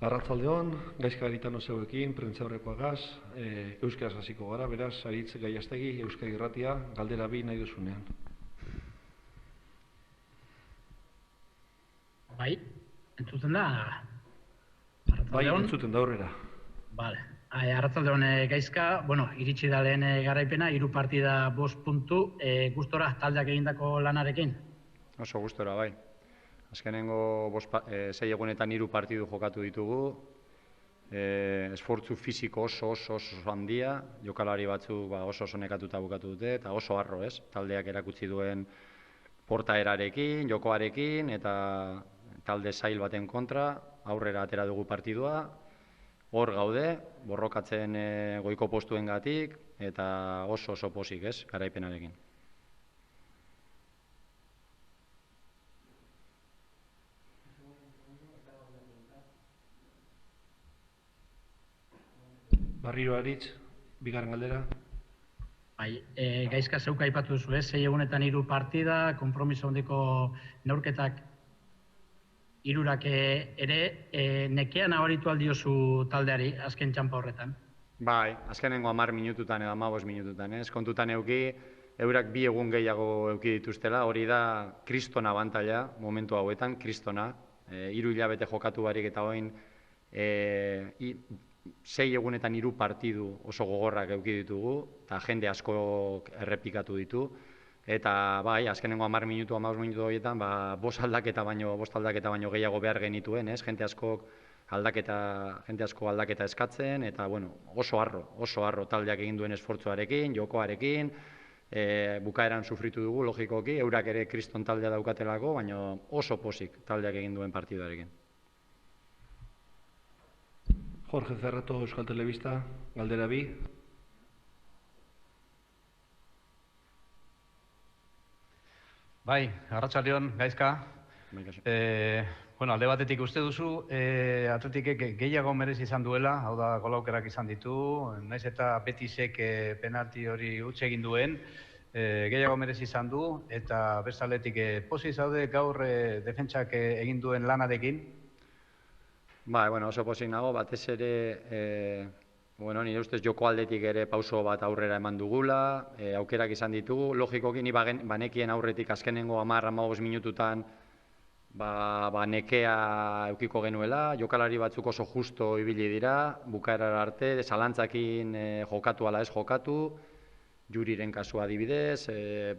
Arratsaldeon, Gaizka Garitano zeuekin, prentzaurrekoagaz, euskaraz hasiko gara, beraz, Aritz Gaiastegi, Euskadi Irratia, galdera bi nahi duzunean. Bai, entzuten da? Bai, entzuten da aurrera. Bale. Arratsaldeon Gaizka, iritsi da lehen garaipena, 3 partida 5 puntu, gustora taldeak egindako lanarekin? Oso gustora, bai. Azkenengo 6 egunetan 3 partidu jokatu ditugu, esfortzu fisiko oso handia, jokalari batzuk oso nekatuta bukatu dute, eta oso harro, ez? Taldeak erakutsi duen portaerarekin, jokoarekin, eta talde zail baten kontra, aurrera atera dugu partidua, hor gaude, borrokatzen goiko postuengatik, eta oso pozik, ez? Garaipenarekin. Barriro Aritz, bigarren galdera. Bai, Gaizka zeuk aipatu duzu, 6 egunetan 3 partida, konpromiso handiko neurketak 3 ere, nekea nabaritu aldiozu taldeari azken txanpa horretan? Bai, azkenengo 10 minututan edo 15 minututan, ez? Kontutan euki, eurak 2 egun gehiago euki dituztela, hori da kriston abantaila momentu hauetan, kristona. 3 hilabete jokatu barik eta hoin 6 egunetan 3 partidu oso gogorrak euki ditugu, eta jende asko errepikatu ditu. Eta bai, azkenengo 10 minutu, 15 minutu horietan, 5 aldaketa baino gehiago behar genituen, ez? Jende asko aldaketa eskatzen, eta oso harro taldeak egin duen esfortzuarekin, jokoarekin, bukaeran sufritu dugu, logikoki, eurak ere kriston taldea daukatelako, baina oso pozik taldeak egin duen partiduarekin. Jorge Cerrato, Euskal Telebista, galdera bi. Bai, arratsaldeon, Gaizka. Alde batetik uste duzu, Atletikek gehiago merezi izan duela, hau da gol aukerak izan ditu, naiz eta Betisek penalti hori huts egin duen, gehiago merezi izan du, eta bestaldetik pozik zaude gaur defentsak egin duen lanarekin? Oso pozik nago, batez ere, nire ustez joko aldetik ere pauso bat aurrera eman dugula, aukerak izan ditugu, logikoki ni banekien aurretik azkenengo 10-15 minututan nekea eukiko genuela, jokalari batzuk oso justo ibili dira, bukaerara arte, zalantzakin jokatu ala ez jokatu, Juriren kasua adibidez,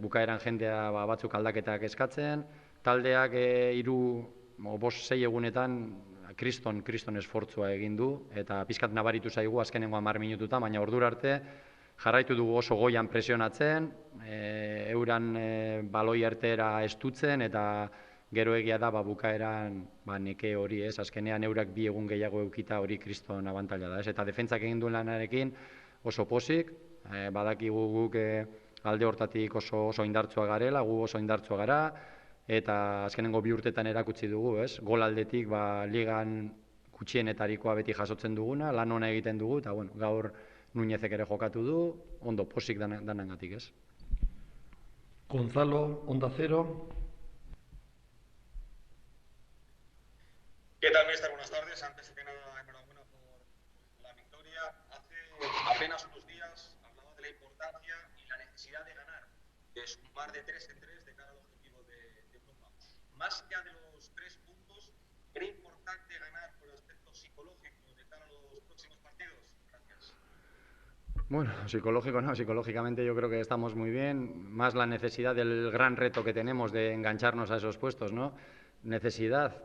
bukaeran jendea batzuk aldaketak eskatzen, taldeak 5-6 egunetan kriston esfortzua egin du, eta pizkat nabaritu zaigu azkenengo 10 minututan, baina ordura arte jarraitu dugu oso goian presionatzen, euran baloi artera estutzen, eta gero egia da bukaeran neke hori, ez, azkenean eurak 2 egun gehiago eukita hori kriston abantaila da, ez, eta defentsak egin duen lanarekin oso pozik, badakigu guk alde hortatik oso indartsua garela, gu oso indartsua gara, eta azkenengo 2 urtetan erakutsi dugu, ez? Gol aldetik ligan gutxienetarikoa beti jasotzen duguna, lan ona egiten dugu, eta gaur Nuñezek ere jokatu du, ondo posik danengatik, ez? Gonzalo, Onda Cero. ¿Qué tal, mister? Buenas tardes. Antes que nada, enhorabuena por la victoria. Hace apenas unos días hablaba de la importancia y la necesidad de ganar, de sumar de 3 en 3 de cara al objetivo de Europa. Más allá de los 3 puntos, ¿era importante ganar por el aspecto psicológico de cara a los próximos partidos? Gracias. Psicológico no, psicológicamente yo creo que estamos muy bien, más la necesidad del gran reto que tenemos de engancharnos a esos puestos, ¿no? Necesidad,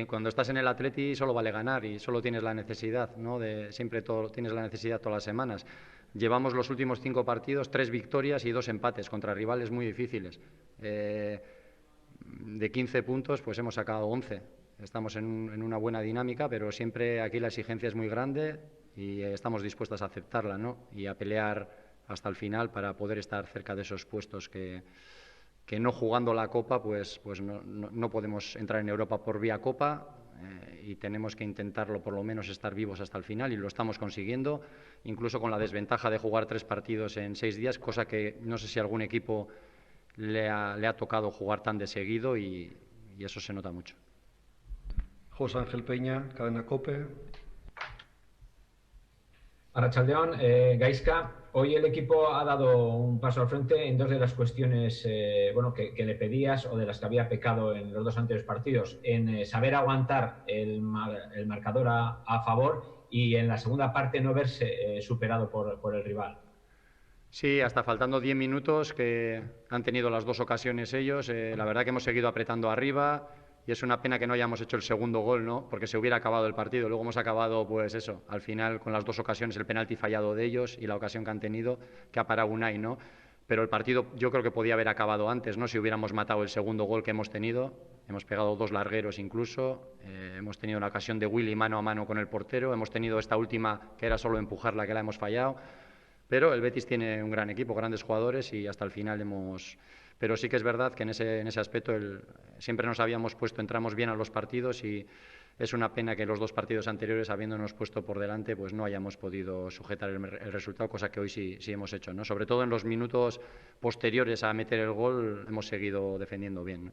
cuando estás en el Atleti solo vale ganar y solo tienes la necesidad, ¿no? Siempre tienes la necesidad todas las semanas. Llevamos los últimos 5 partidos, 3 victorias y 2 empates contra rivales muy difíciles. De 15 puntos pues hemos sacado 11. Estamos en una buena dinámica, pero siempre aquí la exigencia es muy grande y estamos dispuestos a aceptarla, ¿no? Y a pelear hasta el final para poder estar cerca de esos puestos que no jugando la Copa pues no podemos entrar en Europa por vía Copa, y tenemos que intentarlo por lo menos estar vivos hasta el final, y lo estamos consiguiendo, incluso con la desventaja de jugar 3 partidos en 6 días, cosa que no sé si a algún equipo le ha tocado jugar tan de seguido, y eso se nota mucho. José Ángel Peña, Cadena COPE. Arratsaldeon, Gaizka, hoy el equipo ha dado un paso al frente en dos de las cuestiones que le pedías o de las que había pecado en los dos anteriores partidos, en saber aguantar el marcador a favor y en la segunda parte no verse superado por el rival. Sí, hasta faltando 10 minutos que han tenido las dos ocasiones ellos. La verdad que hemos seguido apretando arriba y es una pena que no hayamos hecho el segundo gol, ¿no? Porque se hubiera acabado el partido. Luego hemos acabado, pues eso, al final con las dos ocasiones, el penalti fallado de ellos y la ocasión que han tenido, que ha parado Unai, ¿no? Pero el partido yo creo que podía haber acabado antes, ¿no? Si hubiéramos matado el segundo gol que hemos tenido. Hemos pegado dos largueros incluso. Hemos tenido la ocasión de Willy mano a mano con el portero. Hemos tenido esta última que era solo empujarla, que la hemos fallado. Pero el Betis tiene un gran equipo, grandes jugadores y hasta el final hemos... Pero sí que es verdad que en ese aspecto siempre nos habíamos puesto, entramos bien a los partidos y es una pena que los dos partidos anteriores, habiéndonos puesto por delante, pues no hayamos podido sujetar el resultado, cosa que hoy sí hemos hecho, ¿no? Sobre todo en los minutos posteriores a meter el gol hemos seguido defendiendo bien, ¿no?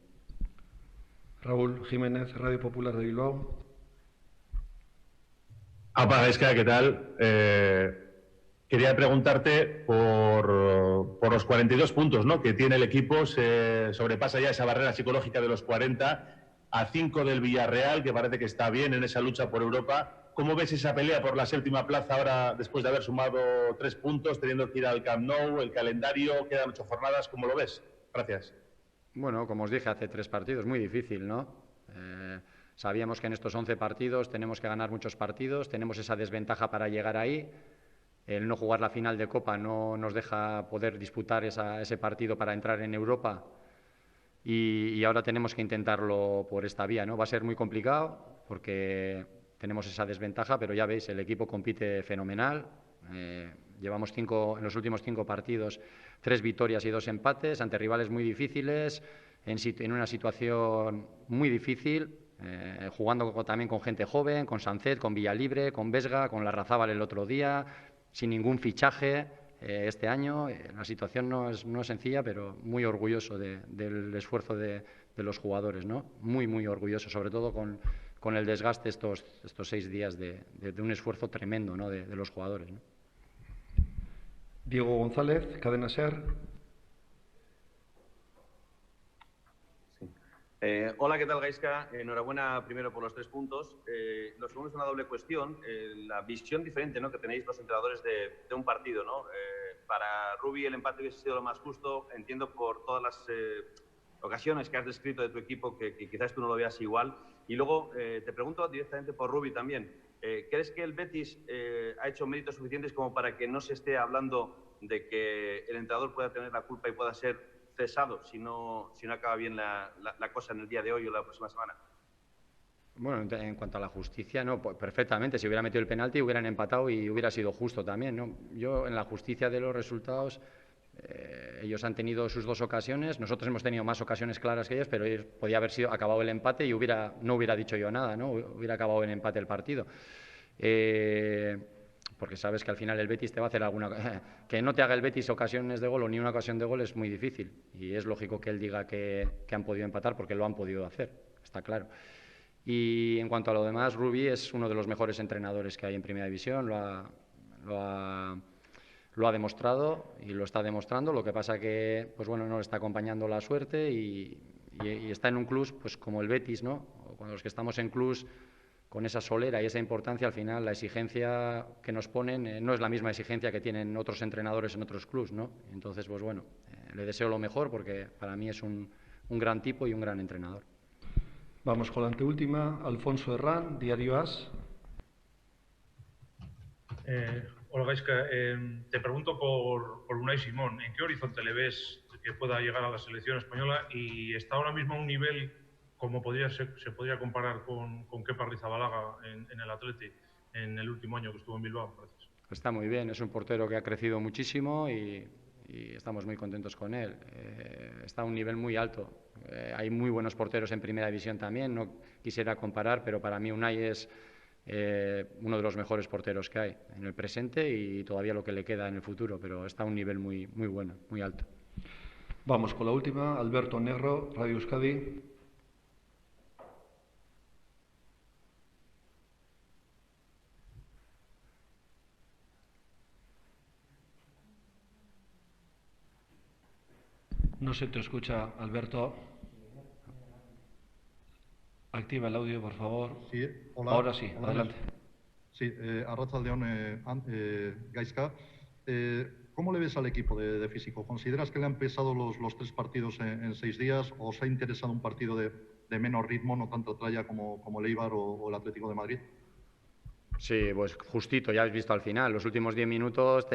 Raúl Jiménez, Radio Popular de Bilbao. Apa, Gaizka, ¿qué tal? Quería preguntarte por los 42 puntos, ¿no?, que tiene el equipo. Se sobrepasa ya esa barrera psicológica de los 40, a 5 del Villarreal, que parece que está bien en esa lucha por Europa. ¿Cómo ves esa pelea por la séptima plaza ahora, después de haber sumado 3 puntos, teniendo que ir al Camp Nou, el calendario, quedan 8 jornadas? ¿Cómo lo ves? Gracias. Bueno, como os dije hace 3 partidos, muy difícil, ¿no? Sabíamos que en estos 11 partidos tenemos que ganar muchos partidos, tenemos esa desventaja para llegar ahí. El no jugar la final de Copa no nos deja poder disputar ese partido para entrar en Europa y ahora tenemos que intentarlo por esta vía, ¿no? Va a ser muy complicado porque tenemos esa desventaja, pero ya veis, el equipo compite fenomenal. Llevamos en los últimos 5 partidos 3 victorias y 2 empates ante rivales muy difíciles, en una situación muy difícil, jugando también con gente joven, con Sancet, con Villalibre, con Vesga, con Larrazábal el otro día, sin ningún fichaje este año. La situación no es sencilla, pero muy orgulloso del esfuerzo de los jugadores, ¿no? Muy, muy orgulloso, sobre todo con el desgaste estos 6 días de un esfuerzo tremendo, ¿no?, de los jugadores, ¿no? Diego González, Cadena SER. Hola, ¿qué tal, Gaizka? Enhorabuena primero por los 3 puntos. Lo segundo es una doble cuestión, la visión diferente, ¿no?, que tenéis los entrenadores de un partido, ¿no? Para Rubi el empate hubiese sido lo más justo, entiendo por todas las ocasiones que has descrito de tu equipo que quizás tú no lo veas igual. Y luego te pregunto directamente por Rubi también. ¿Crees que el Betis ha hecho méritos suficientes como para que no se esté hablando de que el entrenador pueda tener la culpa y pueda ser cesado si no acaba bien la cosa en el día de hoy o la próxima semana? Bueno, en cuanto a la justicia, no, pues perfectamente. Si hubiera metido el penalti, hubieran empatado y hubiera sido justo también, ¿no? Yo, en la justicia de los resultados, ellos han tenido sus 2 ocasiones, nosotros hemos tenido más ocasiones claras que ellos, pero podía haber acabado el empate y no hubiera dicho yo nada, ¿no? Hubiera acabado en empate el partido. Porque sabes que al final el Betis te va a hacer alguna... que no te haga el Betis ocasiones de gol o ni una ocasión de gol es muy difícil. Y es lógico que él diga que han podido empatar porque lo han podido hacer, está claro. Y en cuanto a lo demás, Rubi es uno de los mejores entrenadores que hay en Primera División, lo ha demostrado y lo está demostrando. Lo que pasa que, pues bueno, no le está acompañando la suerte y está en un club, pues como el Betis, ¿no? O cuando los que estamos en clubs con esa solera y esa importancia, al final la exigencia que nos ponen no es la misma exigencia que tienen otros entrenadores en otros clubs, ¿no? Entonces, pues bueno, le deseo lo mejor porque para mí es un gran tipo y un gran entrenador. Vamos con la anteúltima. Alfonso Herrán, Diario AS. Hola, Gaizka. Te pregunto por Unai Simón. ¿En qué horizonte le ves que pueda llegar a la selección española? Y está ahora mismo a un nivel como se podría comparar con Kepa Arrizabalaga en el Atleti en el último año que estuvo en Bilbao. Gracias. Está muy bien, es un portero que ha crecido muchísimo y estamos muy contentos con él. Está a un nivel muy alto. Hay muy buenos porteros en Primera División también, no quisiera comparar, pero para mí Unai es uno de los mejores porteros que hay en el presente y todavía lo que le queda en el futuro, pero está a un nivel muy, muy bueno, muy alto. Vamos con la última. Alberto Negro, Radio Euskadi. No se te escucha, Alberto. Activa el audio, por favor. Sí, hola. Ahora sí, Hola. adelante. Sí, Arratsaldeon, Gaizka. ¿Cómo le ves al equipo de físico? ¿Consideras que le han pesado los 3 partidos en 6 días o os ha interesado un partido de menos ritmo, no tanto tralla como el Eibar o el Atlético de Madrid? Sí, pues justito, ya habéis visto al final. Los últimos 10 minutos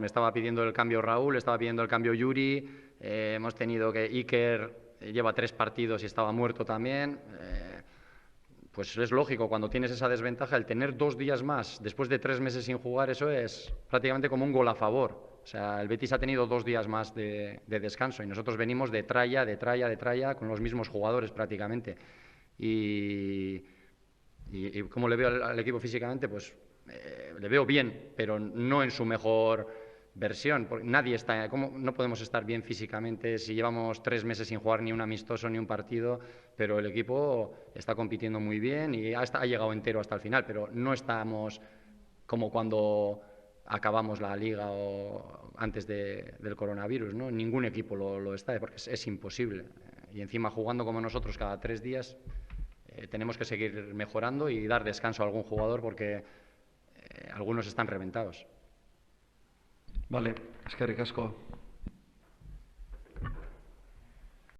me estaba pidiendo el cambio Raúl, estaba pidiendo el cambio Yuri, hemos tenido que Iker lleva 3 partidos y estaba muerto también. Pues es lógico, cuando tienes esa desventaja, el tener 2 días más después de 3 meses sin jugar, eso es prácticamente como un gol a favor. O sea, el Betis ha tenido 2 días más de descanso y nosotros venimos de tralla con los mismos jugadores prácticamente. Y cómo le veo al equipo físicamente, pues le veo bien, pero no en su mejor versión. Porque nadie está, no podemos estar bien físicamente si llevamos 3 meses sin jugar ni un amistoso ni un partido, pero el equipo está compitiendo muy bien y ha llegado entero hasta el final, pero no estamos como cuando acabamos la liga o antes del coronavirus, ¿no? Ningún equipo lo está, porque es imposible. Y encima jugando como nosotros cada 3 días, tenemos que seguir mejorando y dar descanso a algún jugador porque algunos están reventados. Vale, eskerrik asko.